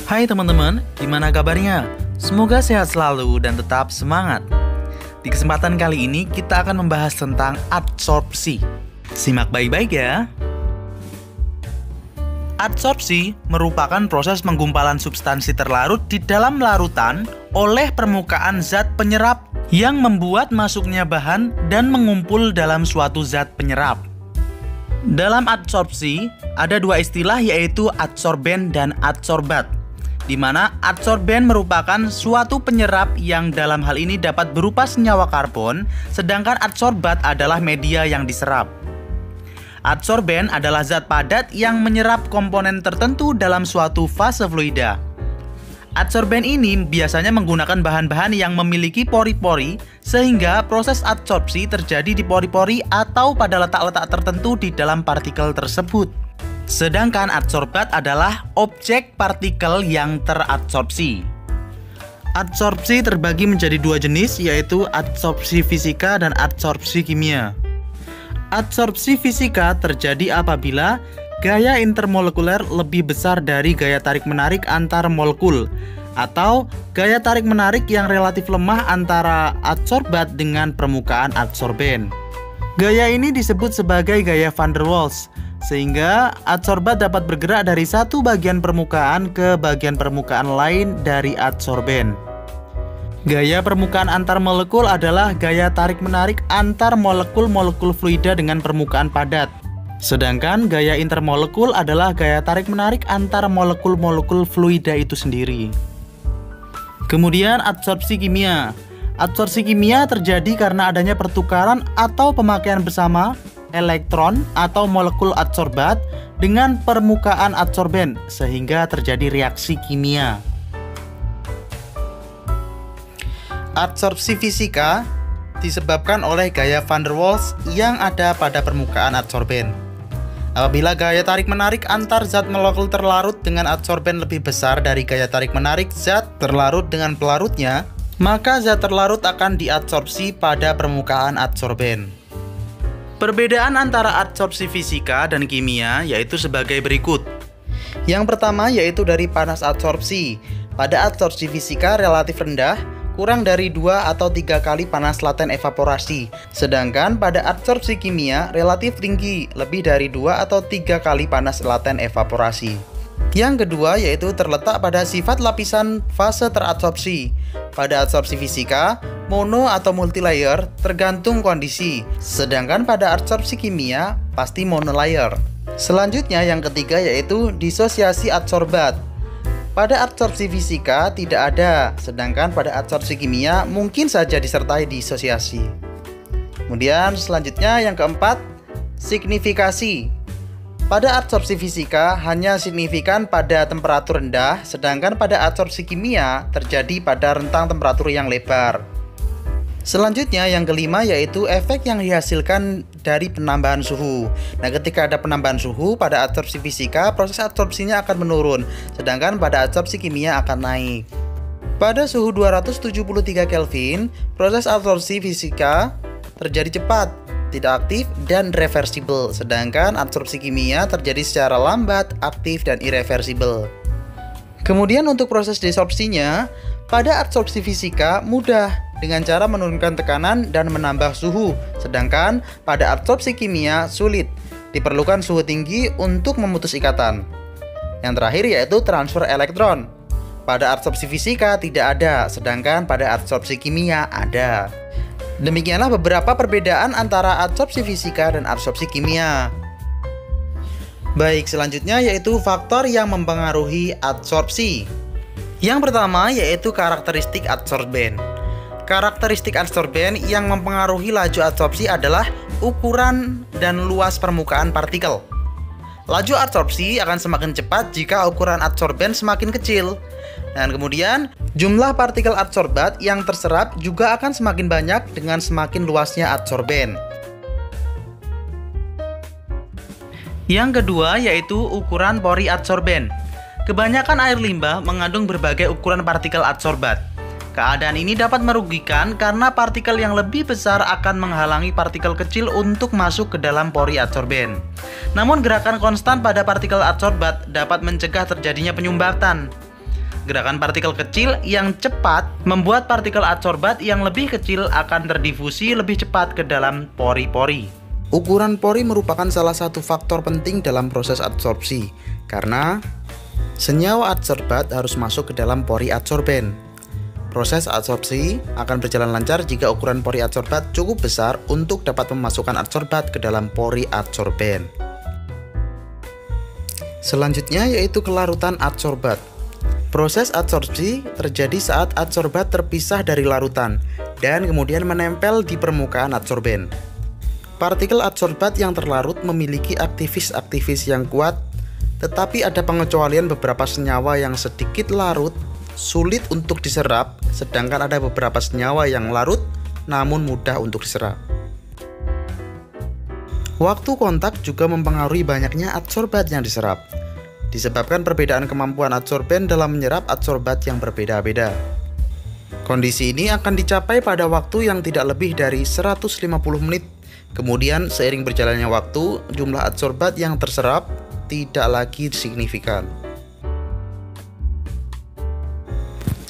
Hai teman-teman, gimana kabarnya? Semoga sehat selalu dan tetap semangat. Di kesempatan kali ini kita akan membahas tentang adsorpsi. Simak baik-baik ya. Adsorpsi merupakan proses penggumpalan substansi terlarut di dalam larutan oleh permukaan zat penyerap yang membuat masuknya bahan dan mengumpul dalam suatu zat penyerap. Dalam adsorpsi, ada dua istilah yaitu adsorben dan adsorbat, di mana adsorben merupakan suatu penyerap yang dalam hal ini dapat berupa senyawa karbon, sedangkan adsorbat adalah media yang diserap. Adsorben adalah zat padat yang menyerap komponen tertentu dalam suatu fase fluida. Adsorben ini biasanya menggunakan bahan-bahan yang memiliki pori-pori, sehingga proses adsorpsi terjadi di pori-pori atau pada letak-letak tertentu di dalam partikel tersebut. Sedangkan adsorbat adalah objek partikel yang teradsorpsi. Adsorpsi terbagi menjadi dua jenis, yaitu adsorpsi fisika dan adsorpsi kimia. Adsorpsi fisika terjadi apabila gaya intermolekuler lebih besar dari gaya tarik-menarik antar molekul, atau gaya tarik-menarik yang relatif lemah antara adsorbat dengan permukaan adsorben. Gaya ini disebut sebagai gaya van der Waals, sehingga adsorbat dapat bergerak dari satu bagian permukaan ke bagian permukaan lain dari adsorben. Gaya permukaan antar molekul adalah gaya tarik-menarik antar molekul-molekul fluida dengan permukaan padat. Sedangkan gaya intermolekul adalah gaya tarik-menarik antar molekul-molekul fluida itu sendiri. Kemudian adsorpsi kimia. Adsorpsi kimia terjadi karena adanya pertukaran atau pemakaian bersama elektron atau molekul adsorbat dengan permukaan adsorben, sehingga terjadi reaksi kimia. Adsorpsi fisika disebabkan oleh gaya van der Waals yang ada pada permukaan adsorben. Apabila gaya tarik-menarik antar zat molekul terlarut dengan adsorben lebih besar dari gaya tarik-menarik zat terlarut dengan pelarutnya, maka zat terlarut akan diadsorpsi pada permukaan adsorben. Perbedaan antara adsorpsi fisika dan kimia yaitu sebagai berikut. Yang pertama yaitu dari panas adsorpsi. Pada adsorpsi fisika relatif rendah, kurang dari 2 atau 3 kali panas laten evaporasi. Sedangkan pada adsorpsi kimia relatif tinggi, lebih dari 2 atau 3 kali panas laten evaporasi. Yang kedua yaitu terletak pada sifat lapisan fase teradsorpsi. Pada adsorpsi fisika, mono atau multilayer tergantung kondisi. Sedangkan pada adsorpsi kimia pasti monolayer. Selanjutnya yang ketiga yaitu disosiasi adsorbat. Pada adsorpsi fisika tidak ada, sedangkan pada adsorpsi kimia mungkin saja disertai disosiasi. Kemudian selanjutnya yang keempat, signifikasi. Pada adsorpsi fisika hanya signifikan pada temperatur rendah, sedangkan pada adsorpsi kimia terjadi pada rentang temperatur yang lebar. Selanjutnya yang kelima yaitu efek yang dihasilkan dari penambahan suhu. Nah, ketika ada penambahan suhu pada adsorpsi fisika, proses adsorpsinya akan menurun, sedangkan pada adsorpsi kimia akan naik. Pada suhu 273 Kelvin, proses adsorpsi fisika terjadi cepat, tidak aktif, dan reversibel, sedangkan adsorpsi kimia terjadi secara lambat, aktif, dan irreversibel. Kemudian untuk proses desorpsinya, pada adsorpsi fisika mudah dengan cara menurunkan tekanan dan menambah suhu, sedangkan pada adsorpsi kimia sulit, diperlukan suhu tinggi untuk memutus ikatan. Yang terakhir yaitu transfer elektron. Pada adsorpsi fisika tidak ada, sedangkan pada adsorpsi kimia ada. Demikianlah beberapa perbedaan antara adsorpsi fisika dan adsorpsi kimia. Baik, selanjutnya yaitu faktor yang mempengaruhi adsorpsi. Yang pertama yaitu karakteristik adsorben. Karakteristik adsorben yang mempengaruhi laju adsorpsi adalah ukuran dan luas permukaan partikel. Laju adsorpsi akan semakin cepat jika ukuran adsorben semakin kecil. Dan kemudian jumlah partikel adsorbat yang terserap juga akan semakin banyak dengan semakin luasnya adsorben. Yang kedua yaitu ukuran pori adsorben. Kebanyakan air limbah mengandung berbagai ukuran partikel adsorbat. Keadaan ini dapat merugikan karena partikel yang lebih besar akan menghalangi partikel kecil untuk masuk ke dalam pori adsorben. Namun gerakan konstan pada partikel adsorbat dapat mencegah terjadinya penyumbatan. Gerakan partikel kecil yang cepat membuat partikel adsorbat yang lebih kecil akan terdifusi lebih cepat ke dalam pori-pori. Ukuran pori merupakan salah satu faktor penting dalam proses adsorpsi, karena senyawa adsorbat harus masuk ke dalam pori adsorben. Proses adsorpsi akan berjalan lancar jika ukuran pori adsorbat cukup besar untuk dapat memasukkan adsorbat ke dalam pori adsorben. Selanjutnya yaitu kelarutan adsorbat. Proses adsorpsi terjadi saat adsorbat terpisah dari larutan dan kemudian menempel di permukaan adsorben. Partikel adsorbat yang terlarut memiliki aktivis-aktivis yang kuat, tetapi ada pengecualian beberapa senyawa yang sedikit larut, sulit untuk diserap, sedangkan ada beberapa senyawa yang larut namun mudah untuk diserap. Waktu kontak juga mempengaruhi banyaknya adsorbat yang diserap, disebabkan perbedaan kemampuan adsorben dalam menyerap adsorbat yang berbeda-beda. Kondisi ini akan dicapai pada waktu yang tidak lebih dari 150 menit. Kemudian seiring berjalannya waktu, jumlah adsorbat yang terserap tidak lagi signifikan.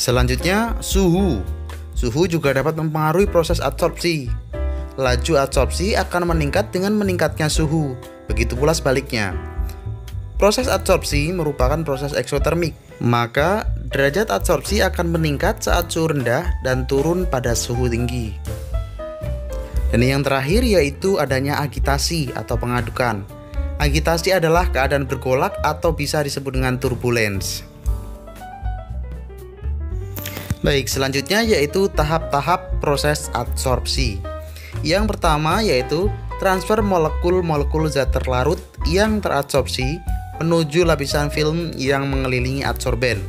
Selanjutnya, suhu. Suhu juga dapat mempengaruhi proses adsorpsi. Laju adsorpsi akan meningkat dengan meningkatnya suhu, begitu pula sebaliknya. Proses adsorpsi merupakan proses eksotermik, maka derajat adsorpsi akan meningkat saat suhu rendah dan turun pada suhu tinggi. Dan yang terakhir yaitu adanya agitasi atau pengadukan. Agitasi adalah keadaan bergolak atau bisa disebut dengan turbulence. Baik, selanjutnya yaitu tahap-tahap proses adsorpsi. Yang pertama yaitu transfer molekul-molekul zat terlarut yang teradsorpsi menuju lapisan film yang mengelilingi adsorben.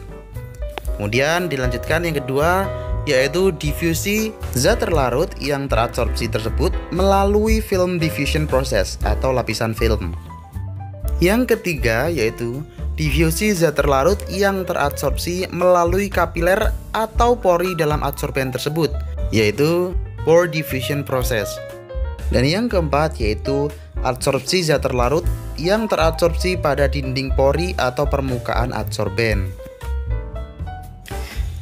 Kemudian dilanjutkan yang kedua yaitu difusi zat terlarut yang teradsorpsi tersebut melalui film diffusion process atau lapisan film. Yang ketiga yaitu difusi zat terlarut yang teradsorpsi melalui kapiler atau pori dalam adsorben tersebut, yaitu pore diffusion process. Dan yang keempat yaitu adsorpsi zat terlarut yang teradsorpsi pada dinding pori atau permukaan adsorben.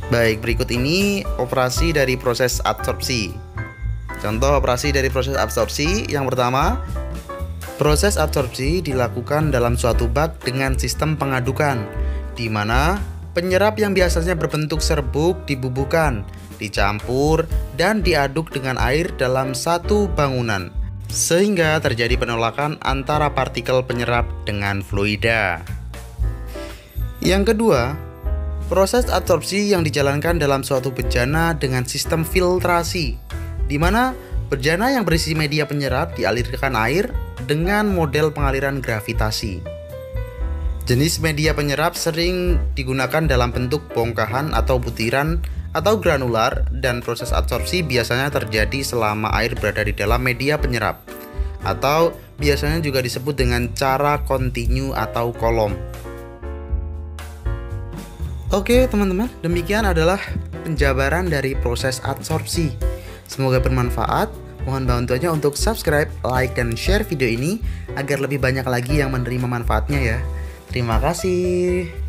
Baik, berikut ini operasi dari proses adsorpsi. Contoh operasi dari proses adsorpsi yang pertama, proses adsorpsi dilakukan dalam suatu bak dengan sistem pengadukan, di mana penyerap yang biasanya berbentuk serbuk dibubuhkan, dicampur, dan diaduk dengan air dalam satu bangunan, sehingga terjadi penolakan antara partikel penyerap dengan fluida. Yang kedua, proses adsorpsi yang dijalankan dalam suatu bejana dengan sistem filtrasi, di mana bejana yang berisi media penyerap dialirkan air dengan model pengaliran gravitasi. Jenis media penyerap sering digunakan dalam bentuk bongkahan atau butiran atau granular, dan proses adsorpsi biasanya terjadi selama air berada di dalam media penyerap, atau biasanya juga disebut dengan cara kontinu atau kolom. Oke teman-teman, demikian adalah penjabaran dari proses adsorpsi. Semoga bermanfaat. Mohon bantuannya untuk subscribe, like, dan share video ini agar lebih banyak lagi yang menerima manfaatnya ya. Terima kasih.